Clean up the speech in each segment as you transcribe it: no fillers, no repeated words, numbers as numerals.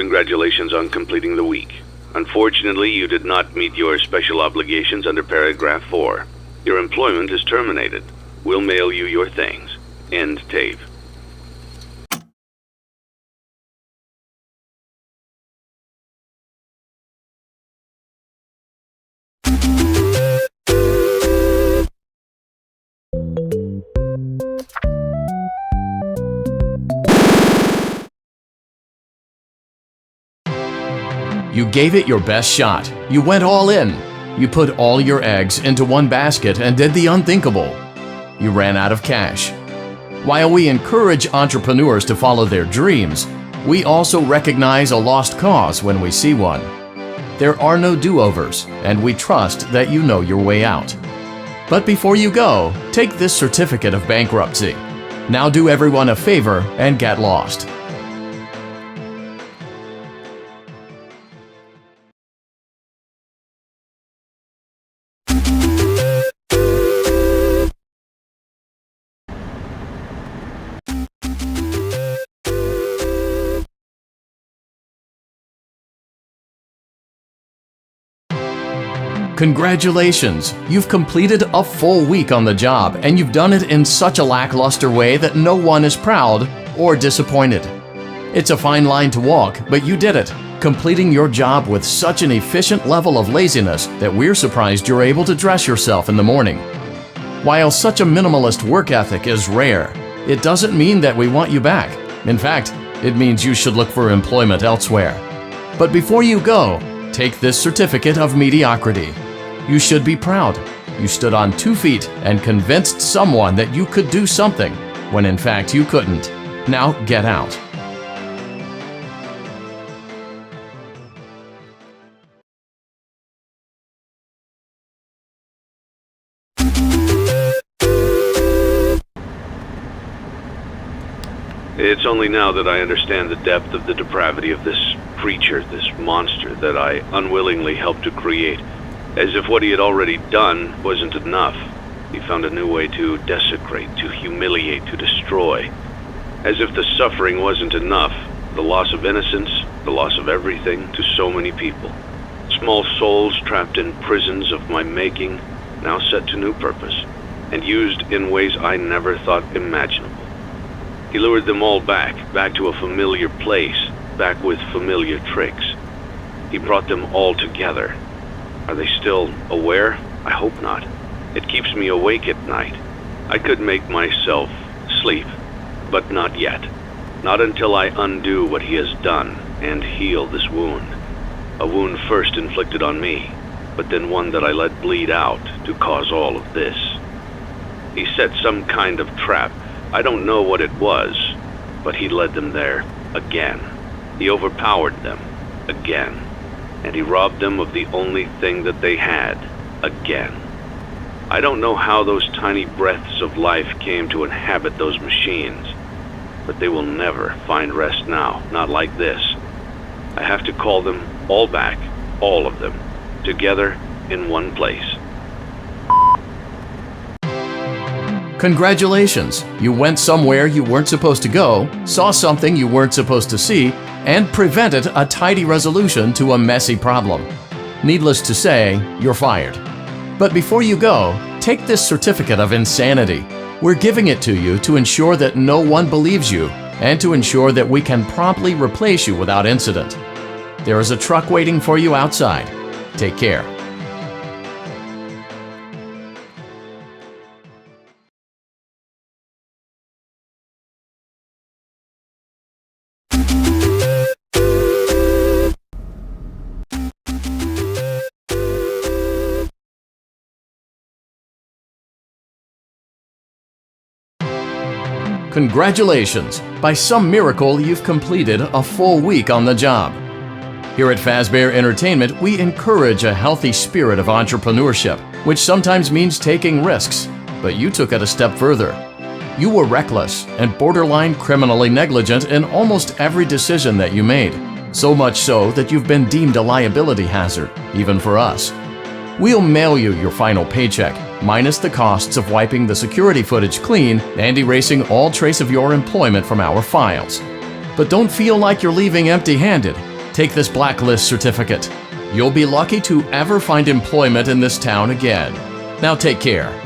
congratulations on completing the week. Unfortunately, you did not meet your special obligations under paragraph 4. Your employment is terminated. We'll mail you your things. End tape. You gave it your best shot. You went all in. You put all your eggs into one basket and did the unthinkable. You ran out of cash. While we encourage entrepreneurs to follow their dreams, we also recognize a lost cause when we see one. There are no do-overs, and we trust that you know your way out. But before you go, take this certificate of bankruptcy. Now do everyone a favor and get lost. Congratulations! You've completed a full week on the job, and you've done it in such a lackluster way that no one is proud or disappointed. It's a fine line to walk, but you did it, completing your job with such an efficient level of laziness that we're surprised you're able to dress yourself in the morning. While such a minimalist work ethic is rare, it doesn't mean that we want you back. In fact, it means you should look for employment elsewhere. But before you go, take this certificate of mediocrity. You should be proud. You stood on 2 feet and convinced someone that you could do something, when in fact you couldn't. Now get out. It's only now that I understand the depth of the depravity of this creature, this monster that I unwillingly helped to create. As if what he had already done wasn't enough. He found a new way to desecrate, to humiliate, to destroy. As if the suffering wasn't enough, the loss of innocence, the loss of everything to so many people. Small souls trapped in prisons of my making, now set to new purpose, and used in ways I never thought imaginable. He lured them all back to a familiar place, back with familiar tricks. He brought them all together. Are they still aware? I hope not. It keeps me awake at night. I could make myself sleep, but not yet. Not until I undo what he has done and heal this wound. A wound first inflicted on me, but then one that I let bleed out to cause all of this. He set some kind of trap. I don't know what it was, but he led them there again. He overpowered them again. And he robbed them of the only thing that they had, again. I don't know how those tiny breaths of life came to inhabit those machines, but they will never find rest now, not like this. I have to call them all back, all of them, together in one place. Congratulations! You went somewhere you weren't supposed to go, saw something you weren't supposed to see, and prevented a tidy resolution to a messy problem. Needless to say, you're fired. But before you go, take this certificate of insanity. We're giving it to you to ensure that no one believes you, and to ensure that we can promptly replace you without incident. There is a truck waiting for you outside. Take care. Congratulations! By some miracle, you've completed a full week on the job. Here at Fazbear Entertainment, we encourage a healthy spirit of entrepreneurship, which sometimes means taking risks, but you took it a step further. You were reckless and borderline criminally negligent in almost every decision that you made, so much so that you've been deemed a liability hazard, even for us. We'll mail you your final paycheck, minus the costs of wiping the security footage clean and erasing all trace of your employment from our files. But don't feel like you're leaving empty-handed. Take this blacklist certificate. You'll be lucky to ever find employment in this town again. Now take care.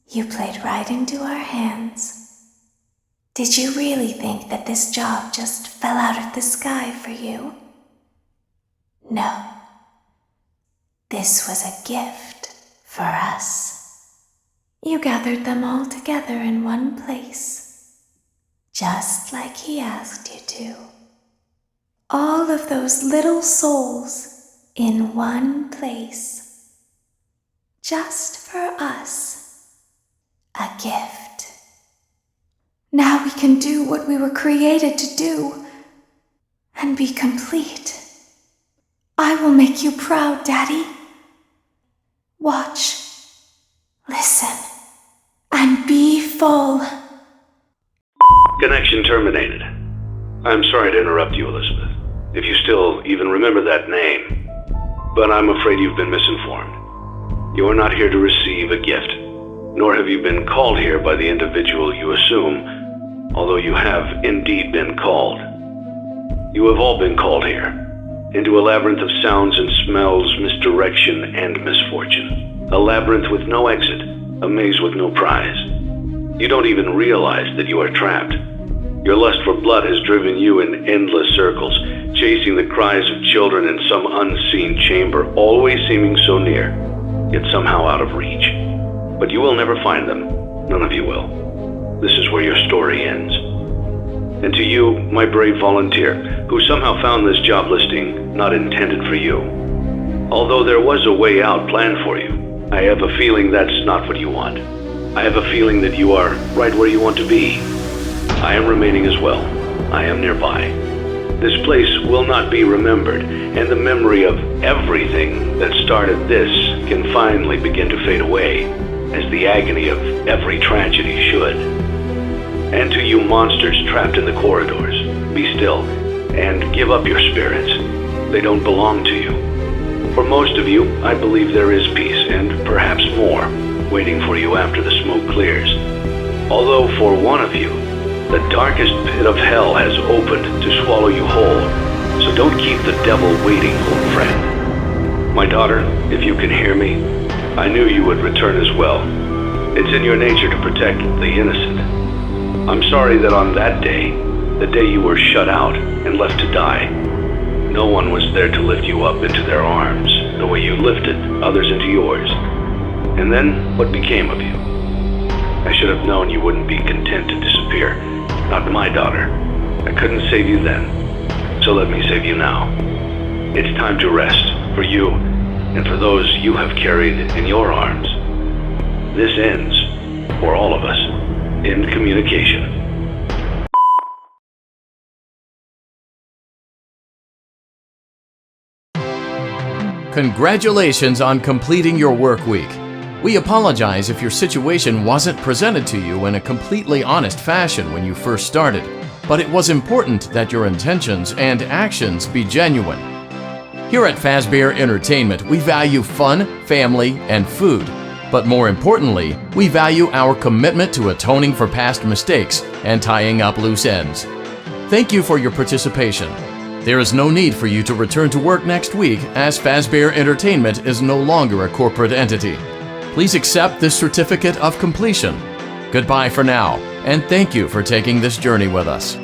You played right into our hands. Did you really think that this job just fell out of the sky for you? No. This was a gift for us. You gathered them all together in one place, just like he asked you to. All of those little souls in one place, just for us. A gift. Now we can do what we were created to do and be complete. I will make you proud, Daddy. Watch, listen, and be full. Connection terminated. I'm sorry to interrupt you, Elizabeth, if you still even remember that name. But I'm afraid you've been misinformed. You are not here to receive a gift, nor have you been called here by the individual you assume, although you have indeed been called. You have all been called here, into a labyrinth of sounds and smells, misdirection and misfortune. A labyrinth with no exit, a maze with no prize. You don't even realize that you are trapped. Your lust for blood has driven you in endless circles, chasing the cries of children in some unseen chamber, always seeming so near, yet somehow out of reach. But you will never find them. None of you will. This is where your story ends. And to you, my brave volunteer, who somehow found this job listing not intended for you. Although there was a way out planned for you, I have a feeling that's not what you want. I have a feeling that you are right where you want to be. I am remaining as well. I am nearby. This place will not be remembered, and the memory of everything that started this can finally begin to fade away, as the agony of every tragedy should. And to you monsters trapped in the corridors, be still and give up your spirits. They don't belong to you. For most of you, I believe there is peace, and perhaps more, waiting for you after the smoke clears. Although for one of you, the darkest pit of hell has opened to swallow you whole, so don't keep the devil waiting, old friend. My daughter, if you can hear me, I knew you would return as well. It's in your nature to protect the innocent. I'm sorry that on that day, the day you were shut out and left to die, no one was there to lift you up into their arms the way you lifted others into yours. And then, what became of you? I should have known you wouldn't be content to disappear. Not my daughter. I couldn't save you then, so let me save you now. It's time to rest, for you, and for those you have carried in your arms. This ends, for all of us, in communication. Congratulations on completing your work week. We apologize if your situation wasn't presented to you in a completely honest fashion when you first started, but it was important that your intentions and actions be genuine. Here at Fazbear Entertainment, we value fun, family, and food. But more importantly, we value our commitment to atoning for past mistakes and tying up loose ends. Thank you for your participation. There is no need for you to return to work next week, as Fazbear Entertainment is no longer a corporate entity. Please accept this certificate of completion. Goodbye for now, and thank you for taking this journey with us.